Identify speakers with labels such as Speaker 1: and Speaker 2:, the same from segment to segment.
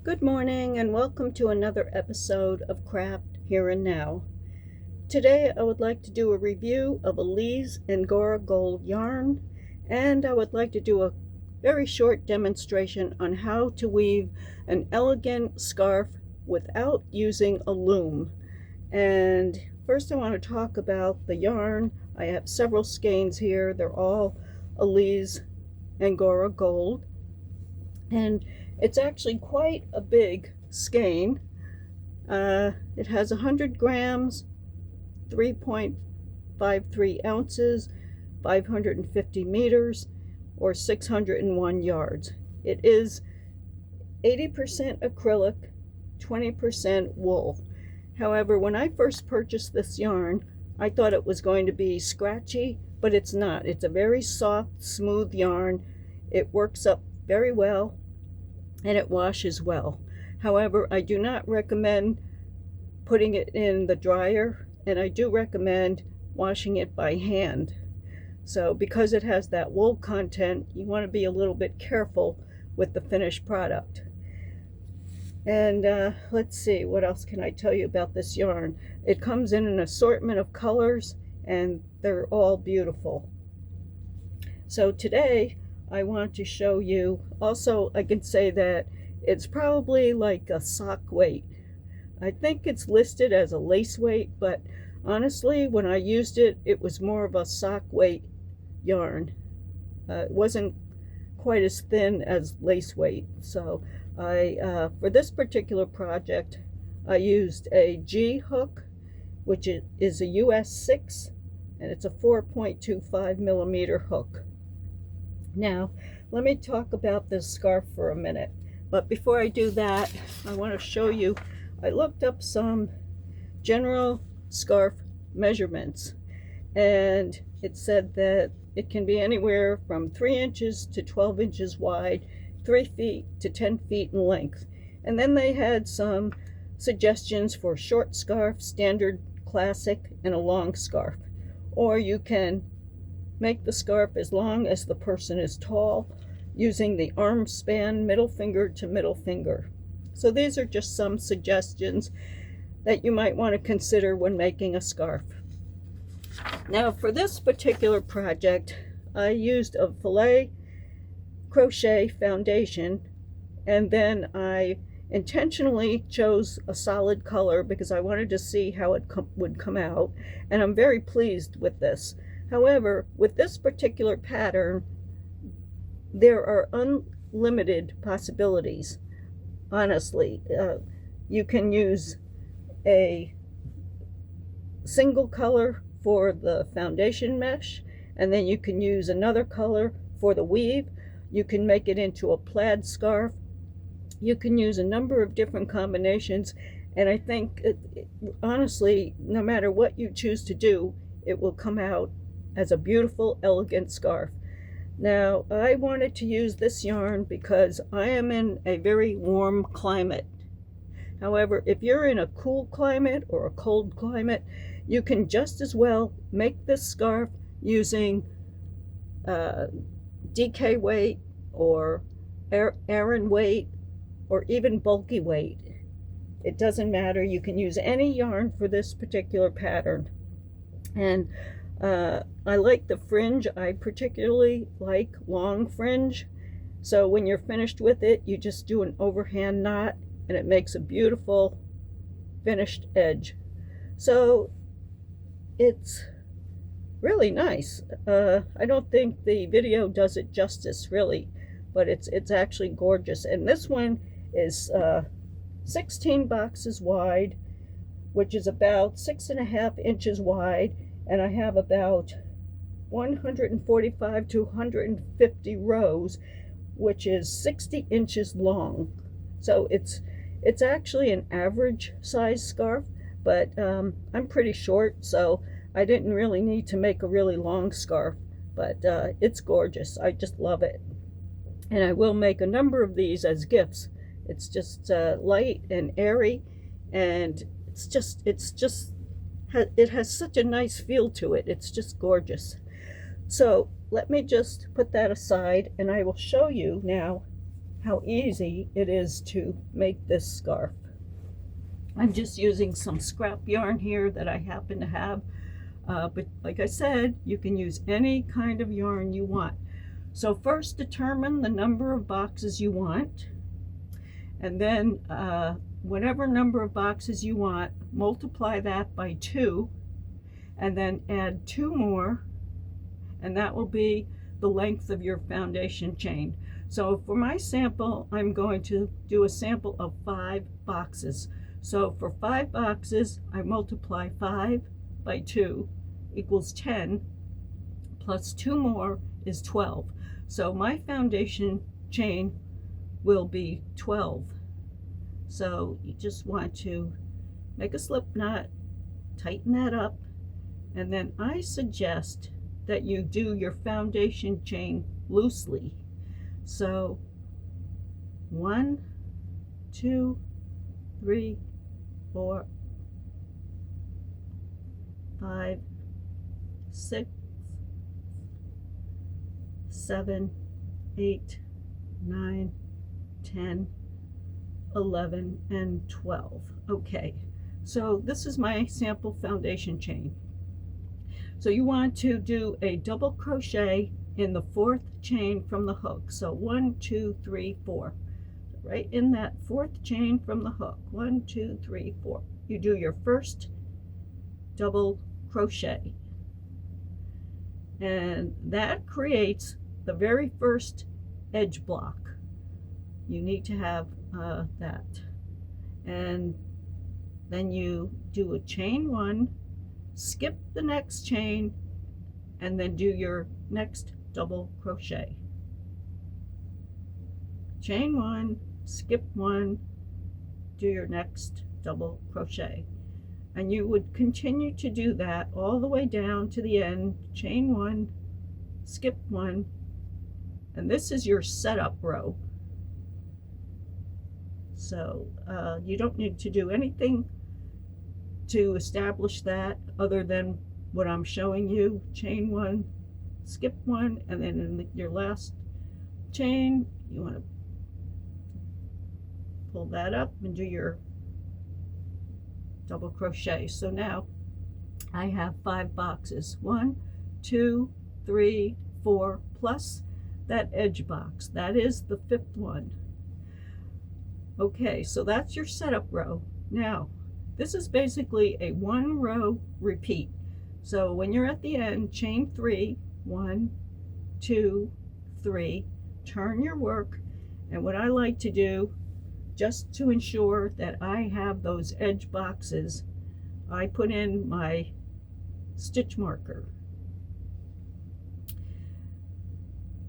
Speaker 1: Good morning and welcome to another episode of Craft Here and Now. Today I would like to do a review of Alize Angora Gold yarn, and I would like to do a very short demonstration on how to weave an elegant scarf without using a loom. And first I want to talk about the yarn. I have several skeins here. They're all Alize Angora Gold, and it's actually quite a big skein. It has 100 grams, 3.53 ounces, 550 meters, or 601 yards. It is 80% acrylic, 20% wool. However, when I first purchased this yarn, I thought it was going to be scratchy, but it's not. It's a very soft, smooth yarn. It works up very well and it washes well. However, I do not recommend putting it in the dryer, and I do recommend washing it by hand. So because it has that wool content, you want to be a little bit careful with the finished product. And let's see, what else can I tell you about this yarn? It comes in an assortment of colors and they're all beautiful. So today I want to show you, also I can say that it's probably like a sock weight. I think it's listed as a lace weight, but honestly when I used it, it was more of a sock weight yarn. It wasn't quite as thin as lace weight. So for this particular project, I used a G hook, which is a US 6, and it's a 4.25 millimeter hook. Now, let me talk about this scarf for a minute. But before I do that, I want to show you, I looked up some general scarf measurements, and it said that it can be anywhere from 3 inches to 12 inches wide, 3 feet to 10 feet in length. And then they had some suggestions for short scarf, standard, classic, and a long scarf. Or you can make the scarf as long as the person is tall, using the arm span, middle finger to middle finger. So these are just some suggestions that you might want to consider when making a scarf. Now for this particular project, I used a filet crochet foundation, and then I intentionally chose a solid color because I wanted to see how it would come out, and I'm very pleased with this. However, with this particular pattern, there are unlimited possibilities. Honestly, you can use a single color for the foundation mesh, and then you can use another color for the weave. You can make it into a plaid scarf. You can use a number of different combinations, and I think honestly, no matter what you choose to do, it will come out as a beautiful, elegant scarf. Now, I wanted to use this yarn because I am in a very warm climate. However, if you're in a cool climate or a cold climate, you can just as well make this scarf using DK weight or Aran weight or even bulky weight. It doesn't matter. You can use any yarn for this particular pattern. And I like the fringe. I particularly like long fringe. So when you're finished with it, you just do an overhand knot and it makes a beautiful finished edge. So it's really nice. I don't think the video does it justice really, but it's actually gorgeous. And this one is 16 boxes wide, which is about 6.5 inches wide, and I have about 145 to 150 rows, which is 60 inches long. So it's actually an average size scarf, but I'm pretty short, so I didn't really need to make a really long scarf, but it's gorgeous. I just love it. And I will make a number of these as gifts. It's just light and airy, and it has such a nice feel to it. It's just gorgeous. So let me just put that aside, and I will show you now how easy it is to make this scarf. I'm just using some scrap yarn here that I happen to have, but like I said, you can use any kind of yarn you want. So first determine the number of boxes you want, and then whatever number of boxes you want, multiply that by 2, and then add 2 more, and that will be the length of your foundation chain. So for my sample, I'm going to do a sample of 5 boxes. So for 5 boxes, I multiply 5 by 2 equals 10, plus 2 more is 12. So my foundation chain will be 12. So you just want to make a slip knot, tighten that up, and then I suggest that you do your foundation chain loosely. So 1, 2, 3, 4, 5, 6, 7, 8, 9, 10, 11, and 12. Okay, so this is my sample foundation chain. So you want to do a double crochet in the 4th chain from the hook. So 1, 2, 3, 4. Right in that 4th chain from the hook. 1, 2, 3, 4. You do your first double crochet. And that creates the very first edge block. You need to have that. And then you do a chain 1, skip the next chain, and then do your next double crochet. Chain 1, skip 1, do your next double crochet. And you would continue to do that all the way down to the end. Chain 1, skip 1, and this is your setup row. So you don't need to do anything to establish that other than what I'm showing you. Chain 1, skip 1, and then in your last chain you want to pull that up and do your double crochet. So now I have 5 boxes. 1, 2, 3, 4, plus that edge box. That is the 5th one. Okay, so that's your setup row. Now this is basically a 1 row repeat. So when you're at the end, chain 3, 1, 2, 3, turn your work, and what I like to do, just to ensure that I have those edge boxes, I put in my stitch marker.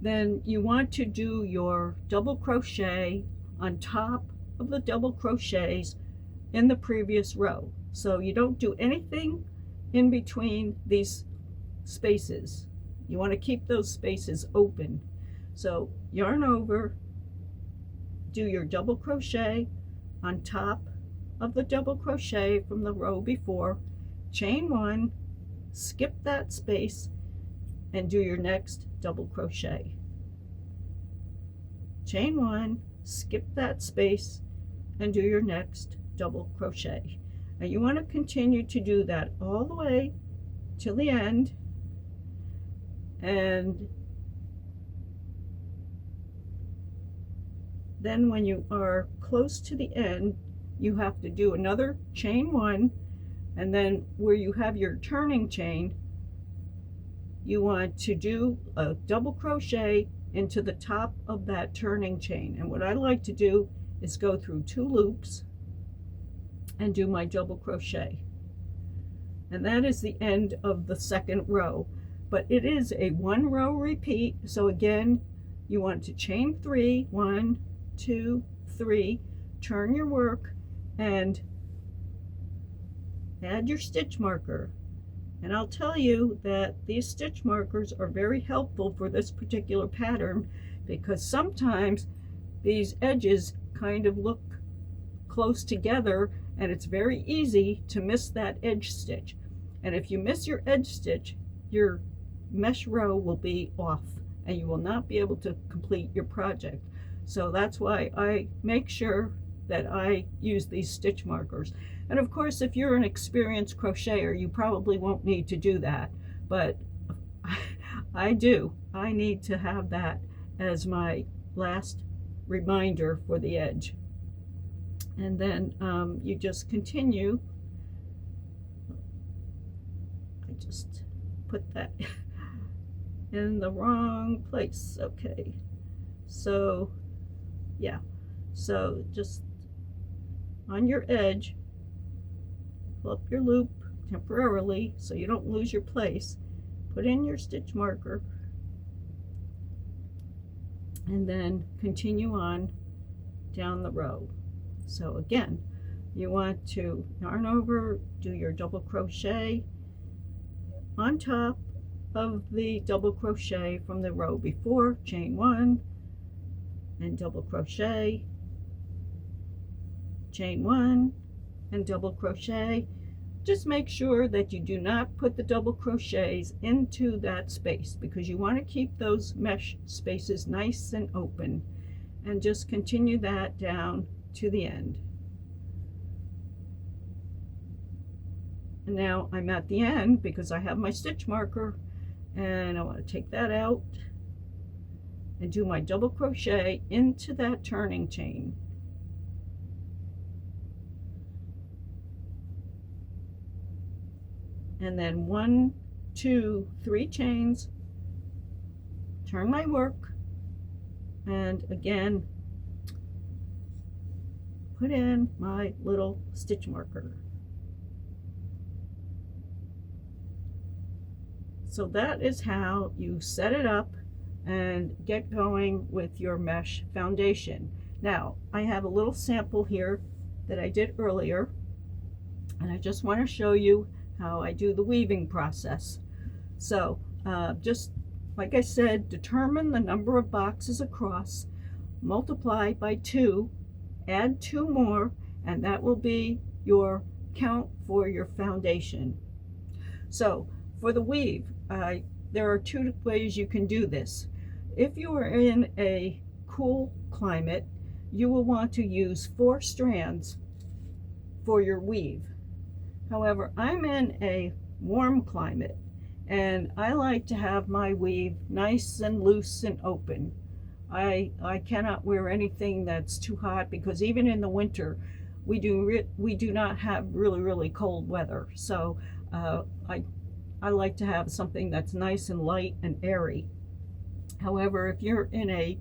Speaker 1: Then you want to do your double crochet on top of the double crochets in the previous row. So you don't do anything in between these spaces. You want to keep those spaces open. So yarn over, do your double crochet on top of the double crochet from the row before, chain 1, skip that space, and do your next double crochet. Chain 1, skip that space, and do your next double crochet. And you want to continue to do that all the way till the end. And then when you are close to the end, you have to do another chain 1, and then where you have your turning chain, you want to do a double crochet into the top of that turning chain. And what I like to do is go through 2 loops and do my double crochet. And that is the end of the 2nd row. But it is a 1 row repeat. So again, you want to chain 3, 1, 2, 3, turn your work, and add your stitch marker. And I'll tell you that these stitch markers are very helpful for this particular pattern, because sometimes these edges kind of look close together and it's very easy to miss that edge stitch. And if you miss your edge stitch, your mesh row will be off and you will not be able to complete your project. So that's why I make sure that I use these stitch markers. And of course, if you're an experienced crocheter, you probably won't need to do that, but I do. I need to have that as my last reminder for the edge. And then you just continue. I just put that in the wrong place. Okay, so yeah, so just on your edge, pull up your loop temporarily so you don't lose your place, put in your stitch marker, and then continue on down the row. So again, you want to yarn over, do your double crochet on top of the double crochet from the row before, chain 1 and double crochet, chain 1 and double crochet. Just make sure that you do not put the double crochets into that space, because you want to keep those mesh spaces nice and open, and just continue that down to the end. And now I'm at the end because I have my stitch marker, and I want to take that out and do my double crochet into that turning chain. And then 1, 2, 3 chains, turn my work, and again put in my little stitch marker. So that is how you set it up and get going with your mesh foundation. Now I have a little sample here that I did earlier, and I just want to show you how I do the weaving process. So just like I said, determine the number of boxes across, multiply by 2, add 2 more, and that will be your count for your foundation. So for the weave, there are 2 ways you can do this. If you are in a cool climate, you will want to use 4 strands for your weave. However, I'm in a warm climate, and I like to have my weave nice and loose and open. I cannot wear anything that's too hot, because even in the winter we do not have really cold weather. So I like to have something that's nice and light and airy. However, if you're in a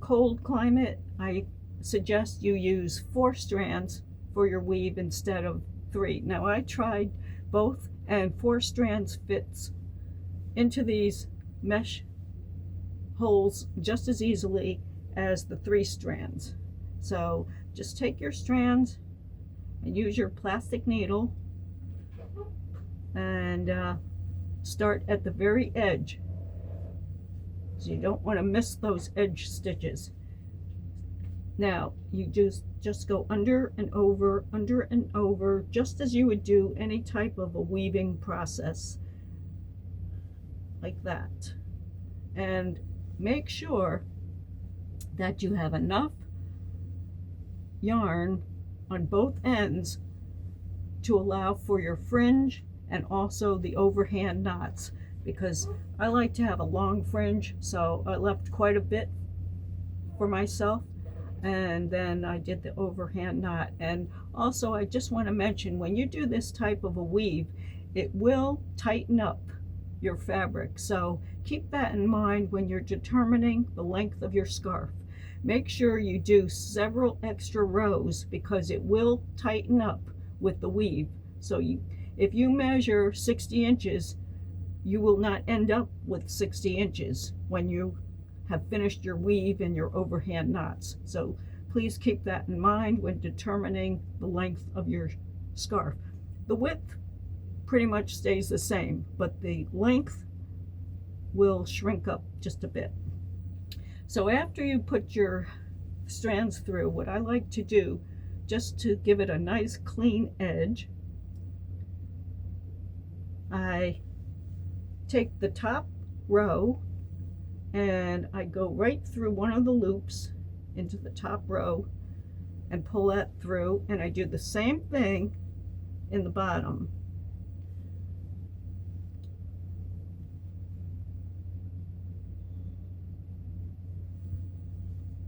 Speaker 1: cold climate, I suggest you use 4 strands for your weave instead of 3. Now I tried both, and 4 strands fits into these mesh holes just as easily as the 3 strands. So just take your strands and use your plastic needle and start at the very edge. So you don't want to miss those edge stitches. Now you just go under and over, just as you would do any type of a weaving process, like that. And make sure that you have enough yarn on both ends to allow for your fringe and also the overhand knots, because I like to have a long fringe, so I left quite a bit for myself, and then I did the overhand knot. And also I just want to mention, when you do this type of a weave, it will tighten up your fabric, so keep that in mind when you're determining the length of your scarf. Make sure you do several extra rows, because it will tighten up with the weave. So if you measure 60 inches, you will not end up with 60 inches when you have finished your weave and your overhand knots. So please keep that in mind when determining the length of your scarf. The width pretty much stays the same, but the length will shrink up just a bit. So after you put your strands through, what I like to do, just to give it a nice clean edge, I take the top row and I go right through one of the loops into the top row and pull that through, and I do the same thing in the bottom.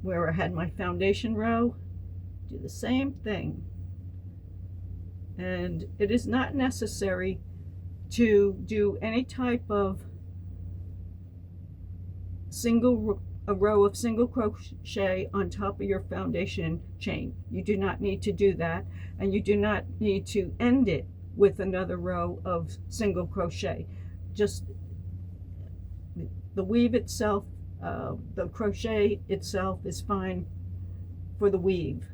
Speaker 1: Where I had my foundation row, do the same thing. And it is not necessary to do any type of a row of single crochet on top of your foundation chain. You do not need to do that, and you do not need to end it with another row of single crochet. Just the weave itself, the crochet itself is fine for the weave.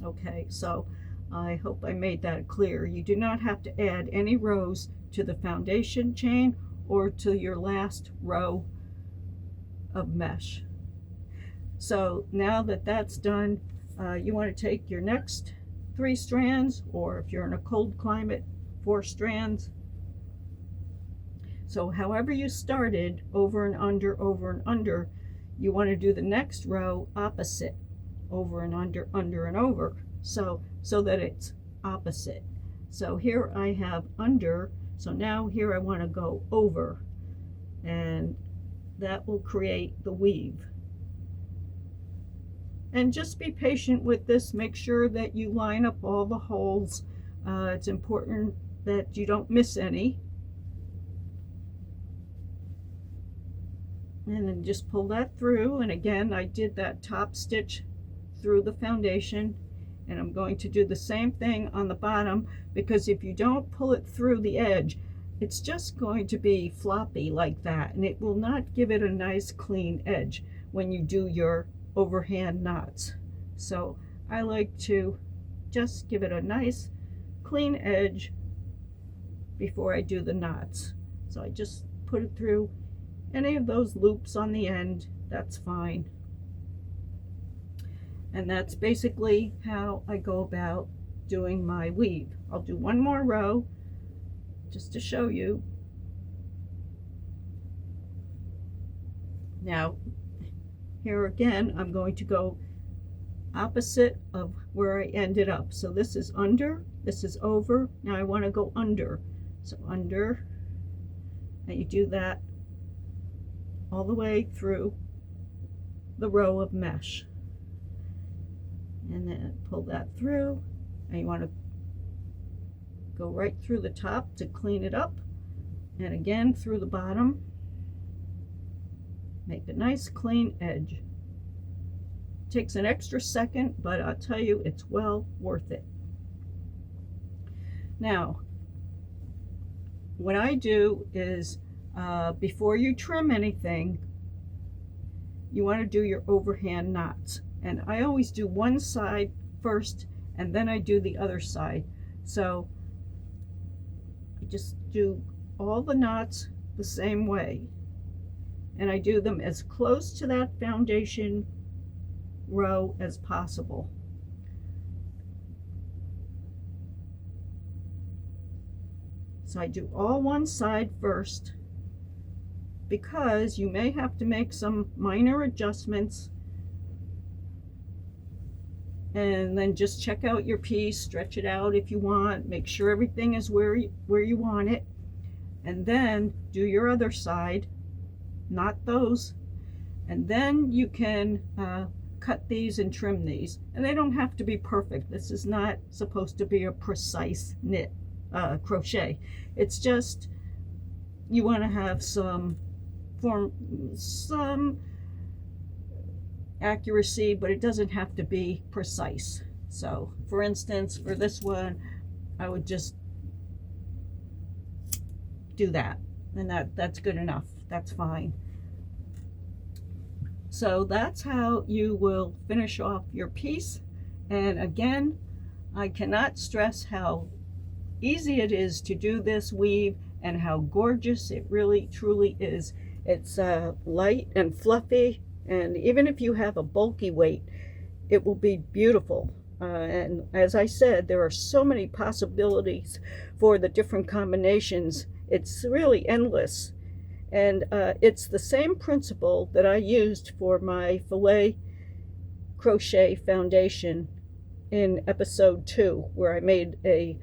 Speaker 1: Okay, so I hope I made that clear. You do not have to add any rows to the foundation chain or to your last row of mesh. So now that that's done, you want to take your next 3 strands, or if you're in a cold climate, 4 strands. So however you started, over and under, you want to do the next row opposite, over and under and over, so that it's opposite. So here I have under, so now here I want to go over, and that will create the weave. And just be patient with this. Make sure that you line up all the holes. It's important that you don't miss any. And then just pull that through, and again I did that top stitch through the foundation, and I'm going to do the same thing on the bottom, because if you don't pull it through the edge, it's just going to be floppy like that, and it will not give it a nice clean edge when you do your overhand knots. So I like to just give it a nice clean edge before I do the knots. So I just put it through any of those loops on the end, that's fine. And that's basically how I go about doing my weave. I'll do one more row just to show you. Now here again I'm going to go opposite of where I ended up. So this is under, this is over. Now I want to go under. So under, and you do that all the way through the row of mesh. And then pull that through, and you want to go right through the top to clean it up, and again through the bottom. Make a nice clean edge. Takes an extra second, but I'll tell you, it's well worth it. Now, what I do is, before you trim anything, you want to do your overhand knots. And I always do one side first, and then I do the other side. So I just do all the knots the same way. And I do them as close to that foundation row as possible. So I do all one side first, because you may have to make some minor adjustments, and then just check out your piece, stretch it out if you want, make sure everything is where you want it, and then do your other side, knot those, and then you can cut these and trim these. And they don't have to be perfect. This is not supposed to be a precise knit crochet. It's just you want to have some accuracy, but it doesn't have to be precise. So for instance, for this one, I would just do that, and that's good enough. That's fine. So that's how you will finish off your piece. And again, I cannot stress how easy it is to do this weave and how gorgeous it really truly is. It's light and fluffy, and even if you have a bulky weight, it will be beautiful. And as I said, there are so many possibilities for the different combinations. It's really endless. And it's the same principle that I used for my filet crochet foundation in episode 2, where I made a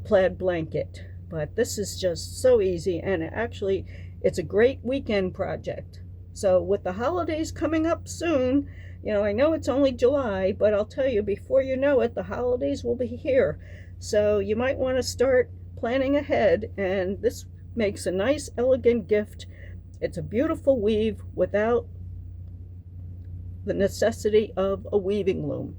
Speaker 1: plaid blanket. But this is just so easy, and actually it's a great weekend project. So with the holidays coming up soon, I know it's only July, but I'll tell you, before you know it, the holidays will be here. So you might want to start planning ahead, and this makes a nice, elegant gift. It's a beautiful weave without the necessity of a weaving loom.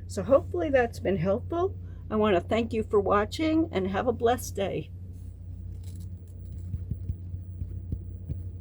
Speaker 1: So hopefully that's been helpful. I want to thank you for watching, and have a blessed day.